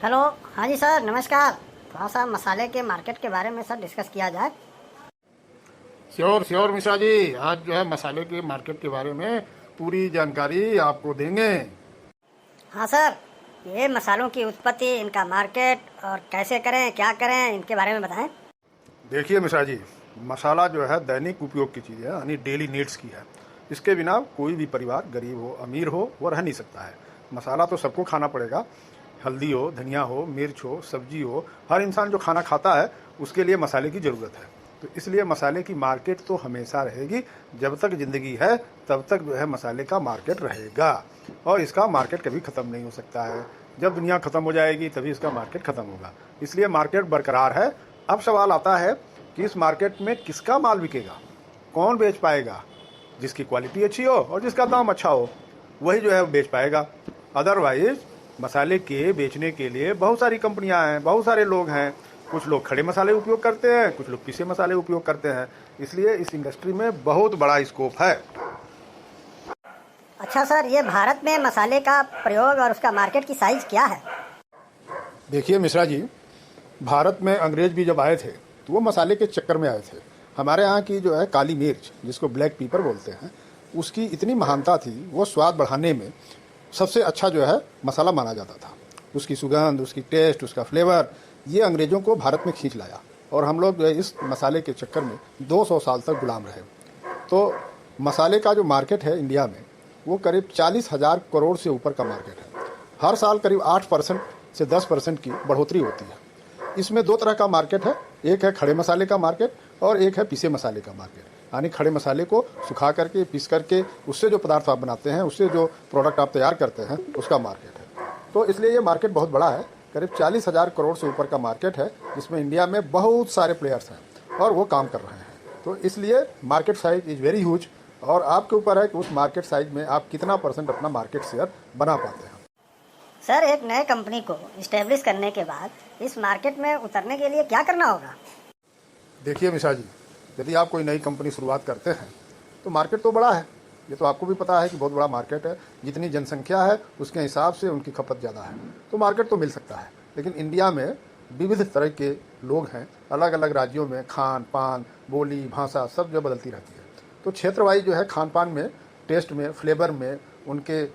Hello. हाँ जी sir, नमस्कार। थोड़ा सा मसाले के मार्केट के बारे में सर डिस्कस किया जाए। श्योर श्योर मिश्रा जी, आज जो है मसाले के मार्केट के बारे में पूरी जानकारी आपको देंगे। हाँ सर, ये मसालों की उत्पत्ति, इनका मार्केट और कैसे करें, क्या करें, इनके बारे में बताएं। देखिए मिश्रा जी, मसाला जो है दैनिक उपयोग की चीज़ है, यानी डेली नीड्स की है। इसके बिना कोई भी परिवार, गरीब हो अमीर हो, वो रह नहीं सकता है। मसाला तो सबको खाना पड़ेगा। हल्दी हो, धनिया हो, मिर्च हो, सब्जी हो, हर इंसान जो खाना खाता है उसके लिए मसाले की ज़रूरत है। तो इसलिए मसाले की मार्केट तो हमेशा रहेगी। जब तक ज़िंदगी है तब तक जो है मसाले का मार्केट रहेगा, और इसका मार्केट कभी ख़त्म नहीं हो सकता है। जब दुनिया ख़त्म हो जाएगी तभी इसका मार्केट ख़त्म होगा। इसलिए मार्केट बरकरार है। अब सवाल आता है कि इस मार्केट में किसका माल बिकेगा, कौन बेच पाएगा। जिसकी क्वालिटी अच्छी हो और जिसका दाम अच्छा हो, वही जो है बेच पाएगा। अदरवाइज मसाले के बेचने के लिए बहुत सारी कंपनियां हैं, बहुत सारे लोग हैं। कुछ लोग खड़े मसाले उपयोग करते हैं, कुछ लोग पीसे मसाले उपयोग करते हैं। इसलिए इस इंडस्ट्री में बहुत बड़ा स्कोप है। अच्छा सर, ये भारत में मसाले का प्रयोग और उसका मार्केट की साइज क्या है? देखिए मिश्रा जी, भारत में अंग्रेज भी जब आए थे तो वो मसाले के चक्कर में आए थे। हमारे यहाँ की जो है काली मिर्च, जिसको ब्लैक पीपर बोलते हैं, उसकी इतनी महानता थी, वो स्वाद बढ़ाने में सबसे अच्छा जो है मसाला माना जाता था। उसकी सुगंध, उसकी टेस्ट, उसका फ्लेवर, ये अंग्रेज़ों को भारत में खींच लाया। और हम लोग इस मसाले के चक्कर में 200 साल तक गुलाम रहे। तो मसाले का जो मार्केट है इंडिया में, वो करीब 40,000 करोड़ से ऊपर का मार्केट है। हर साल करीब 8% से 10% की बढ़ोतरी होती है। इसमें दो तरह का मार्केट है, एक है खड़े मसाले का मार्केट और एक है पीसे मसाले का मार्केट। यानी खड़े मसाले को सुखा करके, पीस करके, उससे जो पदार्थ आप बनाते हैं, उससे जो प्रोडक्ट आप तैयार करते हैं, उसका मार्केट है। तो इसलिए ये मार्केट बहुत बड़ा है, करीब 40,000 करोड़ से ऊपर का मार्केट है, जिसमें इंडिया में बहुत सारे प्लेयर्स हैं और वो काम कर रहे हैं। तो इसलिए market size is very huge, और आपके ऊपर है कि उस मार्केट साइज में आप कितना % अपना मार्केट शेयर बना पाते हैं। सर, एक नए कंपनी को इस्टेब्लिश करने के बाद इस मार्केट में उतरने के लिए क्या करना होगा? देखिए मिश्रा जी, यदि आप कोई नई कंपनी शुरुआत करते हैं तो मार्केट तो बड़ा है। ये तो आपको भी पता है कि बहुत बड़ा मार्केट है। जितनी जनसंख्या है उसके हिसाब से उनकी खपत ज़्यादा है, तो मार्केट तो मिल सकता है। लेकिन इंडिया में विविध तरह के लोग हैं, अलग अलग राज्यों में खान पान, बोली, भाषा सब जो बदलती रहती है। तो क्षेत्र वाइज जो है खान पान में, टेस्ट में, फ्लेवर में, उनके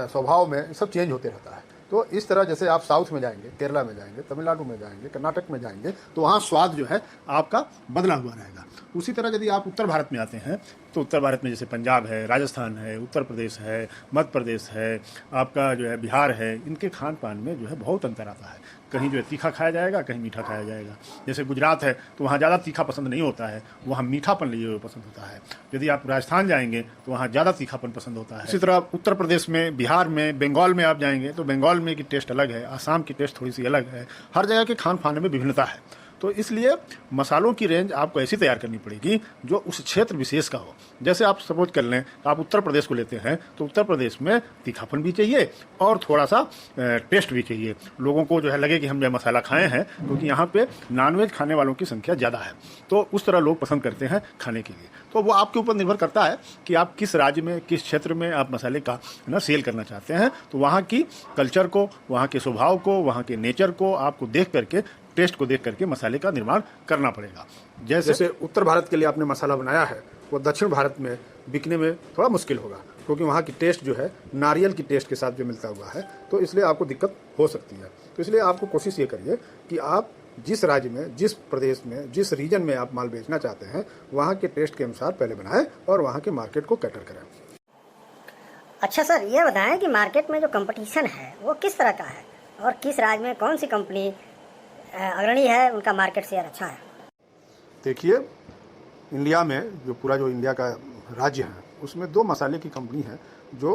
स्वभाव में सब चेंज होते रहता है। तो इस तरह जैसे आप साउथ में जाएंगे, केरला में जाएंगे, तमिलनाडु में जाएंगे, कर्नाटक में जाएंगे, तो वहाँ स्वाद जो है आपका बदला हुआ रहेगा। उसी तरह यदि आप उत्तर भारत में आते हैं तो उत्तर भारत में जैसे पंजाब है, राजस्थान है, उत्तर प्रदेश है, मध्य प्रदेश है, आपका जो है बिहार है, इनके खान पान में जो है बहुत अंतर आता है। कहीं जो है तीखा खाया जाएगा, कहीं मीठा खाया जाएगा। जैसे गुजरात है तो वहाँ ज़्यादा तीखा पसंद नहीं होता है, वहाँ मीठापन लिए हुए पसंद होता है। यदि आप राजस्थान जाएंगे तो वहाँ ज़्यादा तीखापन पसंद होता है। इसी तरह उत्तर प्रदेश में, बिहार में, बंगाल में आप जाएंगे तो बंगाल में की टेस्ट अलग है, आसाम की टेस्ट थोड़ी सी अलग है। हर जगह के खान पान में विभिन्नता है। तो इसलिए मसालों की रेंज आपको ऐसी तैयार करनी पड़ेगी जो उस क्षेत्र विशेष का हो। जैसे आप सपोज कर लें, आप उत्तर प्रदेश को लेते हैं तो उत्तर प्रदेश में तीखापन भी चाहिए और थोड़ा सा टेस्ट भी चाहिए। लोगों को जो है लगे कि हम जो मसाला खाए हैं, क्योंकि यहाँ पे नॉनवेज खाने वालों की संख्या ज़्यादा है, तो उस तरह लोग पसंद करते हैं खाने के लिए। तो वो आपके ऊपर निर्भर करता है कि आप किस राज्य में, किस क्षेत्र में आप मसाले का सेल करना चाहते हैं। तो वहाँ की कल्चर को, वहाँ के स्वभाव को, वहाँ के नेचर को आपको देख करके, टेस्ट को देख करके मसाले का निर्माण करना पड़ेगा। जैसे उत्तर भारत के लिए आपने मसाला बनाया है, वो दक्षिण भारत में बिकने में थोड़ा मुश्किल होगा, क्योंकि वहाँ की टेस्ट जो है नारियल की टेस्ट के साथ जो मिलता हुआ है, तो इसलिए आपको दिक्कत हो सकती है। तो इसलिए आपको कोशिश ये करिए कि आप जिस राज्य में, जिस प्रदेश में, जिस रीजन में आप माल बेचना चाहते हैं, वहाँ के टेस्ट के अनुसार पहले बनाएं और वहाँ के मार्केट को कैटर करें। अच्छा सर, ये बताएं कि मार्केट में जो कंपटीशन है वो किस तरह का है और किस राज्य में कौन सी कंपनी अग्रणी है, उनका मार्केट शेयर अच्छा है? देखिए, इंडिया में जो इंडिया का राज्य है, उसमें 2 मसाले की कंपनी है जो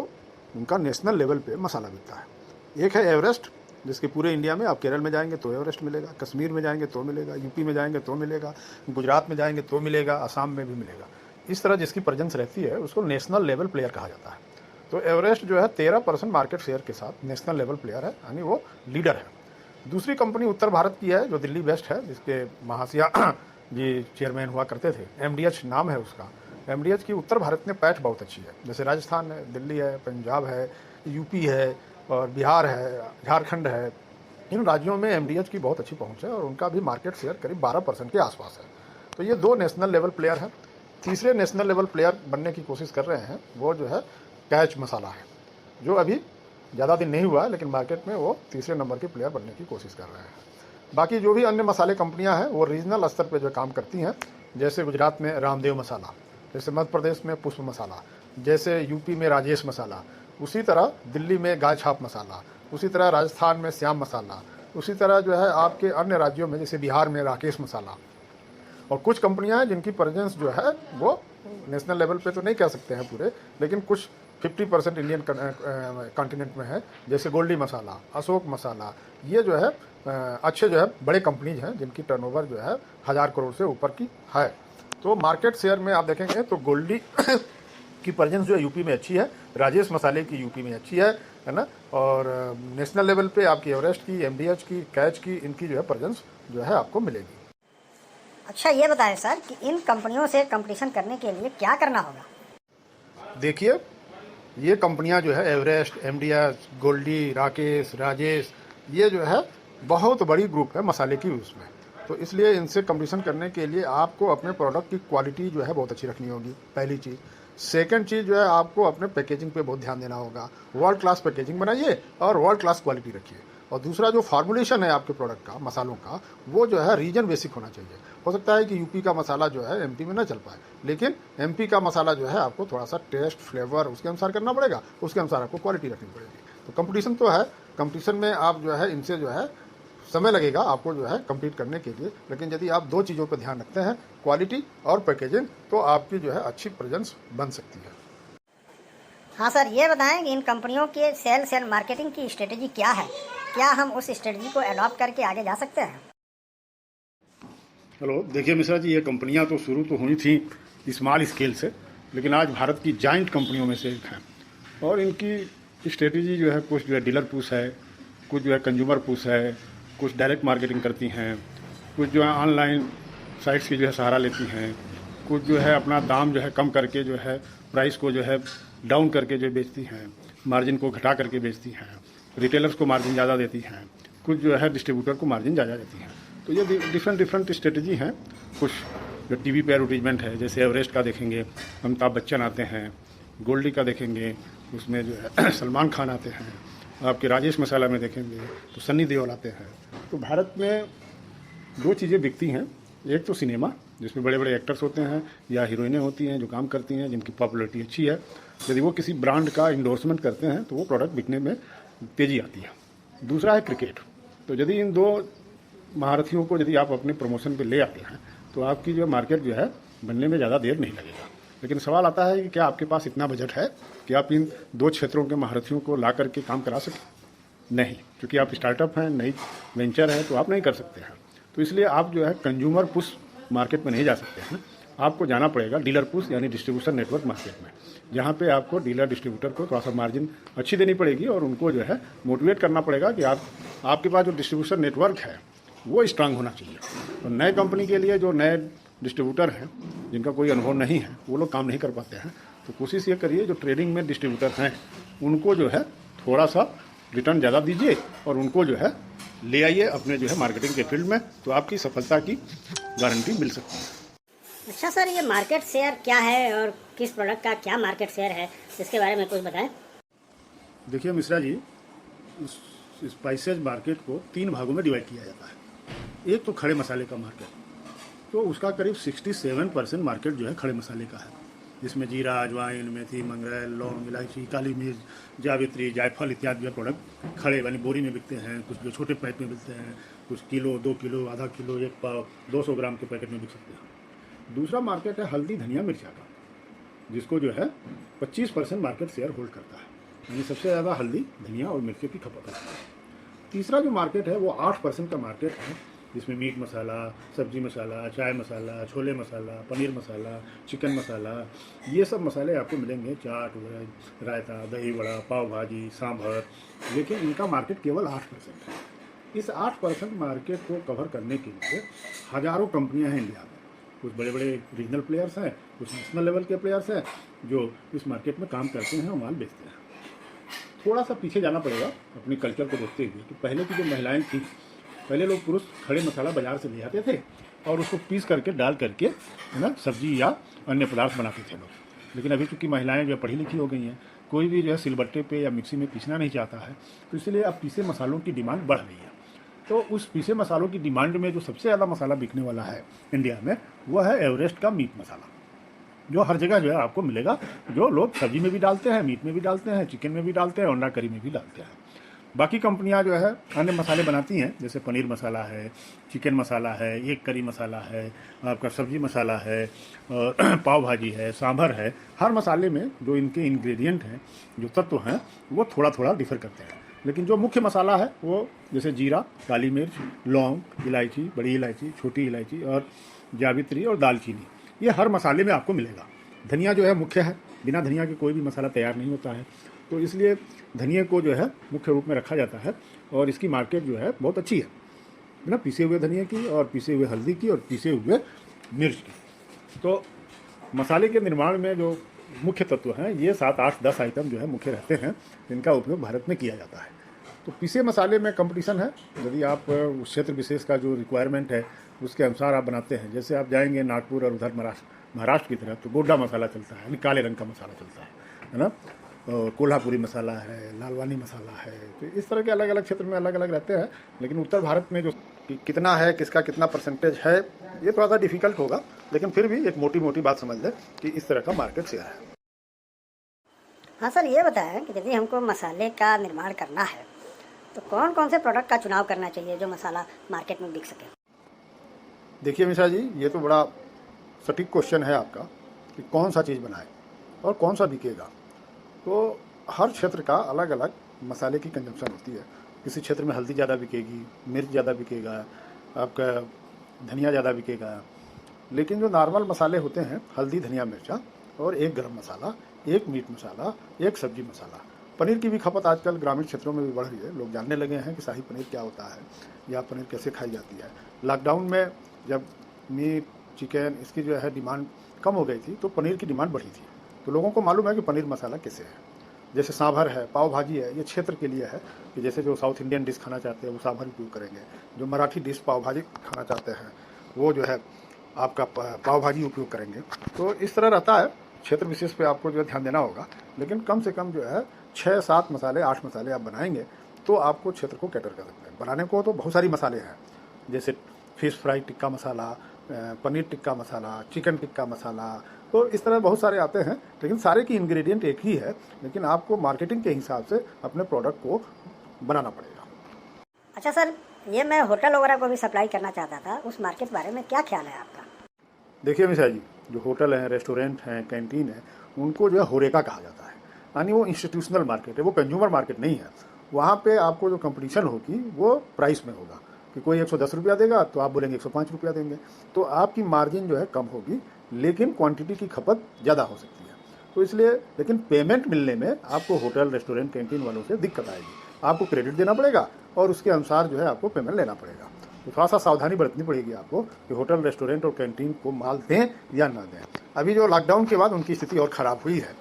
उनका नेशनल लेवल पे मसाला बिकता है। एक है एवरेस्ट, जिसके पूरे इंडिया में, आप केरल में जाएंगे तो एवरेस्ट मिलेगा, कश्मीर में जाएंगे तो मिलेगा, यूपी में जाएंगे तो मिलेगा, गुजरात में जाएंगे तो मिलेगा, असम में भी मिलेगा। इस तरह जिसकी प्रेजेंस रहती है उसको नेशनल लेवल प्लेयर कहा जाता है। तो एवरेस्ट जो है 13% मार्केट शेयर के साथ नेशनल लेवल प्लेयर है, यानी वो लीडर है। दूसरी कंपनी उत्तर भारत की है जो दिल्ली बेस्ट है, जिसके महासिया जी चेयरमैन हुआ करते थे, MDH नाम है उसका। MDH की उत्तर भारत में पैठ बहुत अच्छी है। जैसे राजस्थान है, दिल्ली है, पंजाब है, यूपी है और बिहार है, झारखंड है, इन राज्यों में एमडीएच की बहुत अच्छी पहुंच है और उनका भी मार्केट शेयर करीब 12% के आसपास है। तो ये 2 नेशनल लेवल प्लेयर हैं। तीसरे नेशनल लेवल प्लेयर बनने की कोशिश कर रहे हैं, वो जो है कैच मसाला है, जो अभी ज़्यादा दिन नहीं हुआ है, लेकिन मार्केट में वो तीसरे नंबर के प्लेयर बनने की कोशिश कर रहे हैं। बाकी जो भी अन्य मसाले कंपनियां हैं वो रीजनल स्तर पे जो काम करती हैं, जैसे गुजरात में रामदेव मसाला, जैसे मध्य प्रदेश में पुष्प मसाला, जैसे यूपी में राजेश मसाला, उसी तरह दिल्ली में गाय छाप मसाला, उसी तरह राजस्थान में श्याम मसाला, उसी तरह जो है आपके अन्य राज्यों में जैसे बिहार में राकेश मसाला। और कुछ कंपनियां हैं जिनकी प्रेजेंस जो है वो नेशनल लेवल पे तो नहीं कह सकते हैं पूरे, लेकिन कुछ 50% इंडियन कॉन्टिनेंट में है, जैसे गोल्डी मसाला, अशोक मसाला। ये जो है अच्छे जो है बड़े कंपनीज हैं जिनकी टर्नओवर जो है 1000 करोड़ से ऊपर की है। तो मार्केट शेयर में आप देखेंगे तो गोल्डी की प्रेजेंस जो है यूपी में अच्छी है, राजेश मसाले की यूपी में अच्छी है ना। और नेशनल लेवल पे आपकी एवरेस्ट की, एमडीएच की, कैच की, इनकी जो है प्रेजेंस जो है आपको मिलेगी। अच्छा ये बताएं सर कि इन कंपनियों से कंपटीशन करने के लिए क्या करना होगा? देखिए, ये कंपनियां जो है एवरेस्ट, एमडीएच, गोल्डी, राकेश, राजेश, ये जो है बहुत बड़ी ग्रुप है मसाले की उसमें। तो इसलिए इनसे कंपटीशन करने के लिए आपको अपने प्रोडक्ट की क्वालिटी जो है बहुत अच्छी रखनी होगी, पहली चीज़। सेकंड चीज़ जो है आपको अपने पैकेजिंग पे बहुत ध्यान देना होगा। वर्ल्ड क्लास पैकेजिंग बनाइए और वर्ल्ड क्लास क्वालिटी रखिए। और दूसरा जो फार्मूलेशन है आपके प्रोडक्ट का, मसालों का, वो जो है रीजन बेसिक होना चाहिए। हो सकता है कि यूपी का मसाला जो है एमपी में ना चल पाए, लेकिन एमपी का मसाला जो है आपको थोड़ा सा टेस्ट, फ्लेवर उसके अनुसार करना पड़ेगा, उसके अनुसार आपको क्वालिटी रखनी पड़ेगी। तो कंपटीशन तो है, कंपटीशन में आप जो है इनसे जो है समय लगेगा आपको जो है कम्पीट करने के लिए, लेकिन यदि आप 2 चीज़ों पर ध्यान रखते हैं, क्वालिटी और पैकेजिंग, तो आपकी जो है अच्छी प्रेजेंस बन सकती है। हाँ सर, ये बताएं कि इन कंपनियों के सेल मार्केटिंग की स्ट्रेटेजी क्या है? क्या हम उस स्ट्रेटेजी को अडॉप्ट करके आगे जा सकते हैं? हेलो, देखिए मिश्रा जी, ये कंपनियां तो शुरू तो हुई थी स्मॉल स्केल से, लेकिन आज भारत की जाइंट कंपनियों में से एक हैं। और इनकी स्ट्रेटेजी जो है, कुछ जो है डीलर पुश है, कुछ जो है कंज्यूमर पुश है, कुछ डायरेक्ट मार्केटिंग करती हैं, कुछ जो है ऑनलाइन साइट्स की जो है सहारा लेती हैं, कुछ जो है अपना दाम जो है कम करके जो है प्राइस को जो है डाउन करके जो बेचती हैं, मार्जिन को घटा करके बेचती हैं, रिटेलर्स को मार्जिन ज़्यादा देती हैं, कुछ जो है डिस्ट्रीब्यूटर को मार्जिन ज़्यादा देती हैं। तो ये डिफरेंट स्ट्रेटजी हैं। कुछ जो टीवी पे एडवर्टीजमेंट है, जैसे एवरेस्ट का देखेंगे अमिताभ बच्चन आते हैं, गोल्डी का देखेंगे उसमें जो है सलमान खान आते हैं, आपके राजेश मसाला में देखेंगे तो सन्नी देओल आते हैं। तो भारत में 2 चीज़ें बिकती हैं, एक तो सिनेमा जिसमें बड़े बड़े एक्टर्स होते हैं या हीरोइनें होती हैं जो काम करती हैं, जिनकी पॉपुलैरिटी अच्छी है। यदि वो किसी ब्रांड का इंडोर्समेंट करते हैं तो वो प्रोडक्ट बिकने में तेज़ी आती है। दूसरा है क्रिकेट। तो यदि इन 2 महारथियों को यदि आप अपने प्रमोशन पे ले आते हैं तो आपकी जो मार्केट जो है बनने में ज़्यादा देर नहीं लगेगा। लेकिन सवाल आता है कि क्या आपके पास इतना बजट है कि आप इन 2 क्षेत्रों के महारथियों को ला करके काम करा सकें? नहीं, क्योंकि आप स्टार्टअप हैं, नई वेंचर है, तो आप नहीं कर सकते हैं। तो इसलिए आप जो है कंज्यूमर पुश मार्केट में नहीं जा सकते हैं, आपको जाना पड़ेगा डीलर पुश यानी डिस्ट्रीब्यूशन नेटवर्क मार्केट में, जहाँ पे आपको डीलर डिस्ट्रीब्यूटर को थोड़ा सा मार्जिन अच्छी देनी पड़ेगी और उनको जो है मोटिवेट करना पड़ेगा कि आपके पास जो डिस्ट्रीब्यूशन नेटवर्क है वो स्ट्रांग होना चाहिए। तो नए कंपनी के लिए जो नए डिस्ट्रीब्यूटर हैं जिनका कोई अनुभव नहीं है, वो लोग काम नहीं कर पाते हैं। तो कोशिश ये करिए जो ट्रेडिंग में डिस्ट्रीब्यूटर हैं उनको जो है थोड़ा सा रिटर्न ज़्यादा दीजिए और उनको जो है ले आइए अपने जो है मार्केटिंग के फील्ड में, तो आपकी सफलता की गारंटी मिल सकती है। अच्छा सर, ये मार्केट शेयर क्या है और किस प्रोडक्ट का क्या मार्केट शेयर है, इसके बारे में कुछ बताएं। देखिए मिश्रा जी, स्पाइसेज मार्केट को 3 भागों में डिवाइड किया जाता है। एक तो खड़े मसाले का मार्केट, तो उसका करीब 67% मार्केट जो है खड़े मसाले का है, जिसमें जीरा, अजवाइन, मेथी, मंगरेल, लौंग, इलायची, काली मिर्च, जावित्री, जायफल इत्यादि प्रोडक्ट खड़े यानी बोरी में बिकते हैं। कुछ जो छोटे पैक में बिकते हैं, कुछ किलो, 2 किलो, आधा किलो, 1 पाव, 200 ग्राम के पैकेट में बिक सकते हैं। दूसरा मार्केट है हल्दी, धनिया, मिर्चा का, जिसको जो है 25% मार्केट शेयर होल्ड करता है, यानी सबसे ज़्यादा हल्दी, धनिया और मिर्ची की खपत है। तीसरा जो मार्केट है वो 8% का मार्केट है, जिसमें मीट मसाला, सब्जी मसाला, चाय मसाला, छोले मसाला, पनीर मसाला, चिकन मसाला, ये सब मसाले आपको मिलेंगे, चाट, रायता, दही बड़ा, पाव भाजी, सांभर। लेकिन इनका मार्केट केवल 8% है। इस 8% मार्केट को कवर करने के लिए हज़ारों कंपनियां हैं इंडिया में। कुछ बड़े बड़े रीजनल प्लेयर्स हैं, कुछ नेशनल लेवल के प्लेयर्स हैं जो इस मार्केट में काम करते हैं और माल बेचते हैं। थोड़ा सा पीछे जाना पड़ेगा अपने कल्चर को देखते हुए कि पहले की जो महिलाएं थी, पहले लोग पुरुष खड़े मसाला बाजार से ले आते थे और उसको पीस करके डाल करके है ना सब्जी या अन्य पदार्थ बनाते थे लोग। लेकिन अभी चूँकि महिलाएं जो पढ़ी लिखी हो गई हैं, कोई भी जो है सिलबट्टे पे या मिक्सी में पीसना नहीं चाहता है, तो इसलिए अब पीसे मसालों की डिमांड बढ़ रही है। तो उस पीसे मसालों की डिमांड में जो सबसे ज़्यादा मसाला बिकने वाला है इंडिया में, वह है एवरेस्ट का मीट मसाला, जो हर जगह जो है आपको मिलेगा, जो लोग सब्जी में भी डालते हैं, मीट में भी डालते हैं, चिकन में भी डालते हैं, अंडा करी में भी डालते हैं। बाकी कंपनियां जो है अन्य मसाले बनाती हैं, जैसे पनीर मसाला है, चिकन मसाला है, एक करी मसाला है, आपका सब्जी मसाला है, और पाव भाजी है, सांभर है। हर मसाले में जो इनके इंग्रेडिएंट हैं, जो तत्व हैं, वो थोड़ा थोड़ा डिफर करते हैं। लेकिन जो मुख्य मसाला है वो जैसे जीरा, काली मिर्च, लौंग, इलायची, बड़ी इलायची, छोटी इलायची और जावित्री और दालचीनी, ये हर मसाले में आपको मिलेगा। धनिया जो है मुख्य है, बिना धनिया के कोई भी मसाला तैयार नहीं होता है, तो इसलिए धनिया को जो है मुख्य रूप में रखा जाता है और इसकी मार्केट जो है बहुत अच्छी है, बिना पीसे हुए धनिया की और पीसे हुए हल्दी की और पीसे हुए मिर्च की। तो मसाले के निर्माण में जो मुख्य तत्व हैं, ये 7, 8, 10 आइटम जो है मुख्य रहते हैं, जिनका उपयोग भारत में किया जाता है। तो पीसे मसाले में कंपटीशन है, यदि आप उस क्षेत्र विशेष का जो रिक्वायरमेंट है उसके अनुसार आप बनाते हैं। जैसे आप जाएंगे नागपुर और उधर महाराष्ट्र की तरफ, तो गोड्डा मसाला चलता है, काले रंग का मसाला चलता है ना, और कोल्हापुरी मसाला है, लालवानी मसाला है। तो इस तरह के अलग अलग क्षेत्र में अलग अलग रहते हैं। लेकिन उत्तर भारत में जो कितना है, किसका कितना परसेंटेज है, ये थोड़ा सा डिफिकल्ट होगा, लेकिन फिर भी एक मोटी मोटी बात समझ लें कि इस तरह का मार्केट शेयर है। हाँ सर, ये बताएं कि यदि हमको मसाले का निर्माण करना है तो कौन कौन से प्रोडक्ट का चुनाव करना चाहिए जो मसाला मार्केट में बिक सके। देखिए मिश्रा जी, ये तो बड़ा सटीक क्वेश्चन है आपका कि कौन सा चीज़ बनाए और कौन सा बिकेगा। तो हर क्षेत्र का अलग अलग मसाले की कंजम्पशन होती है। किसी क्षेत्र में हल्दी ज़्यादा बिकेगी, मिर्च ज़्यादा बिकेगा, आपका धनिया ज़्यादा बिकेगा। लेकिन जो नॉर्मल मसाले होते हैं, हल्दी, धनिया, मिर्चा और एक गरम मसाला, एक मीट मसाला, एक सब्जी मसाला। पनीर की भी खपत आजकल ग्रामीण क्षेत्रों में भी बढ़ रही है। लोग जानने लगे हैं कि शाही पनीर क्या होता है या पनीर कैसे खाई जाती है। लॉकडाउन में जब मीट, चिकन इसकी जो है डिमांड कम हो गई थी, तो पनीर की डिमांड बढ़ी थी। तो लोगों को मालूम है कि पनीर मसाला कैसे है। जैसे सांभर है, पाव भाजी है, ये क्षेत्र के लिए है कि जैसे जो साउथ इंडियन डिश खाना चाहते हैं वो सांभर उपयोग करेंगे, जो मराठी डिश पाव भाजी खाना चाहते हैं वो जो है आपका पाव भाजी उपयोग करेंगे। तो इस तरह रहता है, क्षेत्र विशेष पे आपको जो है ध्यान देना होगा। लेकिन कम से कम जो है 6, 7 मसाले, 8 मसाले आप बनाएंगे तो आपको क्षेत्र को कैटर कर सकते हैं। बनाने को तो बहुत सारी मसाले हैं, जैसे fish fry tikka masala, paneer tikka masala, chicken tikka masala, तो इस तरह बहुत सारे आते हैं। लेकिन सारे की इंग्रेडिएंट एक ही है, लेकिन आपको मार्केटिंग के हिसाब से अपने प्रोडक्ट को बनाना पड़ेगा। अच्छा सर, ये मैं होटल वगैरह को भी सप्लाई करना चाहता था, उस मार्केट के बारे में क्या ख्याल है आपका। देखिए मिश्रा जी, जो होटल हैं, रेस्टोरेंट हैं, कैंटीन है, उनको जो है होरेका कहा जाता है, यानी वो इंस्टीट्यूशनल मार्केट है, वो कंज्यूमर मार्केट नहीं है। वहाँ पे आपको जो कंपटीशन होगी वो प्राइस में होगा कि कोई 110 रुपया देगा तो आप बोलेंगे 105 रुपया देंगे, तो आपकी मार्जिन जो है कम होगी, लेकिन क्वांटिटी की खपत ज़्यादा हो सकती है। तो इसलिए, लेकिन पेमेंट मिलने में आपको होटल, रेस्टोरेंट, कैंटीन वालों से दिक्कत आएगी। आपको क्रेडिट देना पड़ेगा और उसके अनुसार जो है आपको पेमेंट लेना पड़ेगा। तो थोड़ा सा सावधानी बरतनी पड़ेगी आपको कि होटल, रेस्टोरेंट और कैंटीन को माल दें या ना दें। अभी जो लॉकडाउन के बाद उनकी स्थिति और ख़राब हुई है,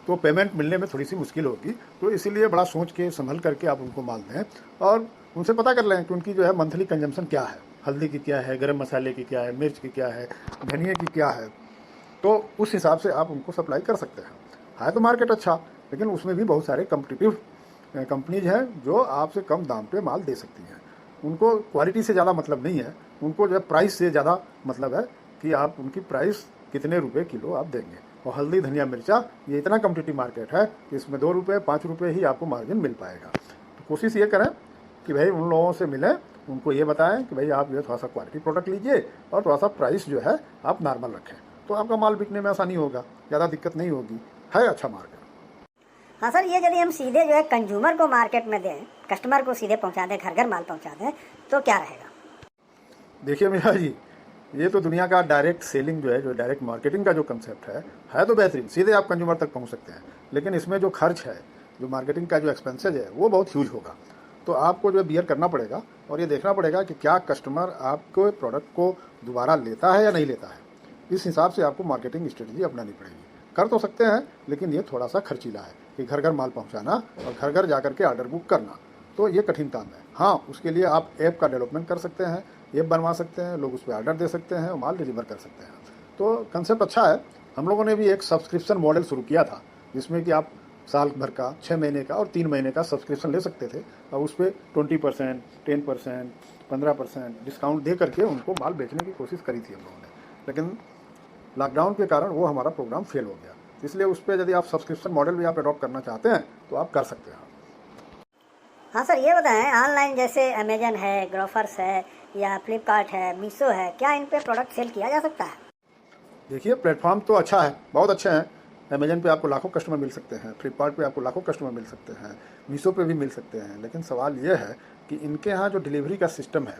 तो पेमेंट मिलने में थोड़ी सी मुश्किल होगी। तो इसीलिए बड़ा सोच के संभल करके आप उनको माल दें और उनसे पता कर लें कि उनकी जो है मंथली कंजम्पशन क्या है, हल्दी की क्या है, गरम मसाले की क्या है, मिर्च की क्या है, धनिया की क्या है। तो उस हिसाब से आप उनको सप्लाई कर सकते हैं। है तो मार्केट अच्छा, लेकिन उसमें भी बहुत सारे कॉम्पिटिटिव कंपनीज हैं जो आपसे कम दाम पे माल दे सकती हैं। उनको क्वालिटी से ज़्यादा मतलब नहीं है, उनको जो है प्राइस से ज़्यादा मतलब है कि आप उनकी प्राइस कितने रुपए किलो आप देंगे। और हल्दी, धनिया, मिर्चा, ये इतना कॉम्पिटिटिव मार्केट है कि इसमें 2 रुपये, 5 रुपये ही आपको मार्जिन मिल पाएगा। तो कोशिश ये करें कि भाई उन लोगों से मिलें, उनको ये बताएं कि भाई आप जो है थोड़ा सा क्वालिटी प्रोडक्ट लीजिए और थोड़ा सा प्राइस जो है आप नॉर्मल रखें, तो आपका माल बिकने में आसानी होगा, ज़्यादा दिक्कत नहीं होगी। है अच्छा मार्केट। हाँ सर, ये यदि हम सीधे जो है कंज्यूमर को मार्केट में दें, कस्टमर को सीधे पहुंचा दें, घर घर माल पहुंचा दें, तो क्या रहेगा। देखिए मेरा जी, ये तो दुनिया का डायरेक्ट सेलिंग जो है, जो डायरेक्ट मार्केटिंग का जो कंसेप्ट है तो बेहतरीन, सीधे आप कंज्यूमर तक पहुंच सकते हैं। लेकिन इसमें जो खर्च है, जो मार्केटिंग का जो एक्सपेंसेज है, वो बहुत ह्यूज होगा। तो आपको जो है बियर करना पड़ेगा और ये देखना पड़ेगा कि क्या कस्टमर आपके प्रोडक्ट को दोबारा लेता है या नहीं लेता है। इस हिसाब से आपको मार्केटिंग स्ट्रेटजी अपनानी पड़ेगी। कर तो सकते हैं, लेकिन ये थोड़ा सा खर्चीला है। कि घर घर माल पहुंचाना और घर घर जाकर के ऑर्डर बुक करना, तो ये कठिन काम है। हाँ, उसके लिए आप ऐप का डेवलपमेंट कर सकते हैं, ऐप बनवा सकते हैं, लोग उस पर ऑर्डर दे सकते हैं और माल डिलीवर कर सकते हैं। तो कंसेप्ट अच्छा है। हम लोगों ने भी एक सब्सक्रिप्शन मॉडल शुरू किया था, जिसमें कि आप साल भर का, 6 महीने का और 3 महीने का सब्सक्रिप्शन ले सकते थे और उस पर 20%, 10%, 15% डिस्काउंट दे करके उनको माल बेचने की कोशिश करी थी हम लोगों ने, लेकिन लॉकडाउन के कारण वो हमारा प्रोग्राम फेल हो गया। इसलिए उस पर यदि आप सब्सक्रिप्शन मॉडल भी आप अडॉप्ट करना चाहते हैं तो आप कर सकते हैं। हाँ सर, ये बताएं, ऑनलाइन जैसे अमेजन है, ग्रोफर्स है या फ्लिपकार्ट है, मीशो है, क्या इन पे प्रोडक्ट सेल किया जा सकता है? देखिए, प्लेटफॉर्म तो अच्छा है, बहुत अच्छे हैं। अमेजन पे आपको लाखों कस्टमर मिल सकते हैं, फ्लिपकार्ट पे आपको लाखों कस्टमर मिल सकते हैं, मीशो पे भी मिल सकते हैं। लेकिन सवाल ये है कि इनके यहाँ जो डिलीवरी का सिस्टम है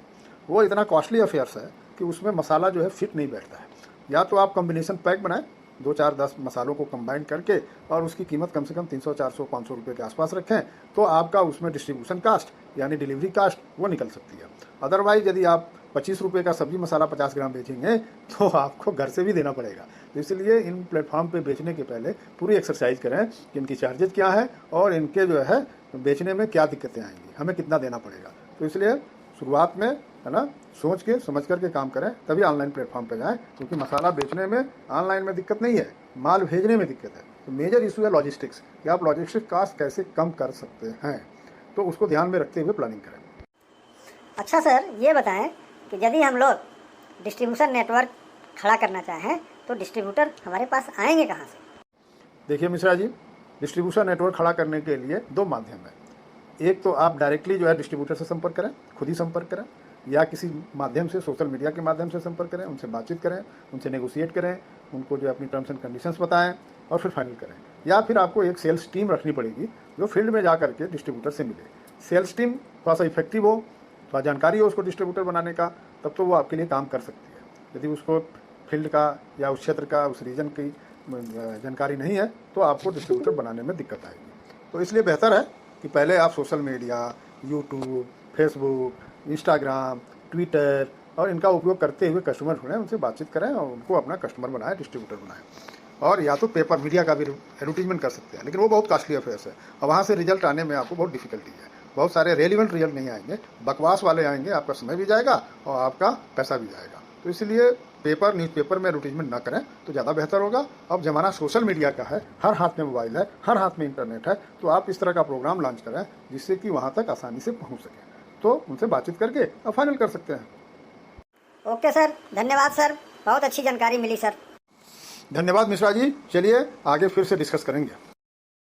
वो इतना कॉस्टली अफेयर्स है कि उसमें मसाला जो है फिट नहीं बैठता है। या तो आप कॉम्बिनेशन पैक बनाएं, 2, 4, 10 मसालों को कंबाइन करके और उसकी कीमत कम से कम 300, 400, 500 रुपये के आसपास रखें, तो आपका उसमें डिस्ट्रीब्यूशन कास्ट यानी डिलीवरी कास्ट वो निकल सकती है। अदरवाइज यदि आप 25 रुपये का सब्जी मसाला 50 ग्राम बेचेंगे तो आपको घर से भी देना पड़ेगा। तो इसलिए इन प्लेटफॉर्म पे बेचने के पहले पूरी एक्सरसाइज करें कि इनकी चार्जेज क्या है और इनके जो है बेचने में क्या दिक्कतें आएंगी, हमें कितना देना पड़ेगा। तो इसलिए शुरुआत में है ना, सोच के समझ करके काम करें, तभी ऑनलाइन प्लेटफॉर्म पे जाएं, क्योंकि मसाला बेचने में ऑनलाइन में दिक्कत नहीं है, माल भेजने में दिक्कत है। तो मेजर इशू है लॉजिस्टिक्स, कि आप लॉजिस्टिक कॉस्ट कैसे कम कर सकते हैं, तो उसको ध्यान में रखते हुए प्लानिंग करें। अच्छा सर, ये बताएं कि यदि हम लोग डिस्ट्रीब्यूशन नेटवर्क खड़ा करना चाहें तो डिस्ट्रीब्यूटर हमारे पास आएंगे कहाँ से? देखिए मिश्रा जी, डिस्ट्रीब्यूशन नेटवर्क खड़ा करने के लिए 2 माध्यम है। एक तो आप डायरेक्टली जो है डिस्ट्रीब्यूटर से संपर्क करें, खुद ही संपर्क करें, या किसी माध्यम से, सोशल मीडिया के माध्यम से संपर्क करें, उनसे बातचीत करें, उनसे नेगोशिएट करें, उनको जो अपनी टर्म्स एंड कंडीशंस बताएं और फिर फाइनल करें। या फिर आपको एक सेल्स टीम रखनी पड़ेगी जो फील्ड में जा करके डिस्ट्रीब्यूटर से मिले। सेल्स टीम थोड़ा सा इफेक्टिव हो, थोड़ा जानकारी हो उसको डिस्ट्रीब्यूटर बनाने का, तब तो वो आपके लिए काम कर सकती है। यदि उसको फील्ड का या उस क्षेत्र का, उस रीजन की जानकारी नहीं है तो आपको डिस्ट्रीब्यूटर बनाने में दिक्कत आएगी। तो इसलिए बेहतर है कि पहले आप social media, YouTube, Facebook, Instagram, Twitter और इनका उपयोग करते हुए कस्टमर ढूंढें, उनसे बातचीत करें और उनको अपना कस्टमर बनाएं, डिस्ट्रीब्यूटर बनाएं। और या तो पेपर मीडिया का भी एडवर्टीजमेंट कर सकते हैं, लेकिन वो बहुत कॉस्टली अफेयर्स है और वहाँ से रिजल्ट आने में आपको बहुत डिफिकल्टी है। बहुत सारे रेलिवेंट रिजल्ट नहीं आएंगे, बकवास वाले आएंगे, आपका समय भी जाएगा और आपका पैसा भी जाएगा। तो इसलिए पेपर, न्यूज़पेपर में एडवर्टीजमेंट ना करें तो ज़्यादा बेहतर होगा। अब ज़माना सोशल मीडिया का है, हर हाथ में मोबाइल है, हर हाथ में इंटरनेट है, तो आप इस तरह का प्रोग्राम लॉन्च करें जिससे कि वहाँ तक आसानी से पहुँच सके। तो उनसे बातचीत करके आप फाइनल कर सकते हैं। ओके सर, धन्यवाद सर, बहुत अच्छी जानकारी मिली सर। धन्यवाद मिश्रा जी, चलिए आगे फिर से डिस्कस करेंगे।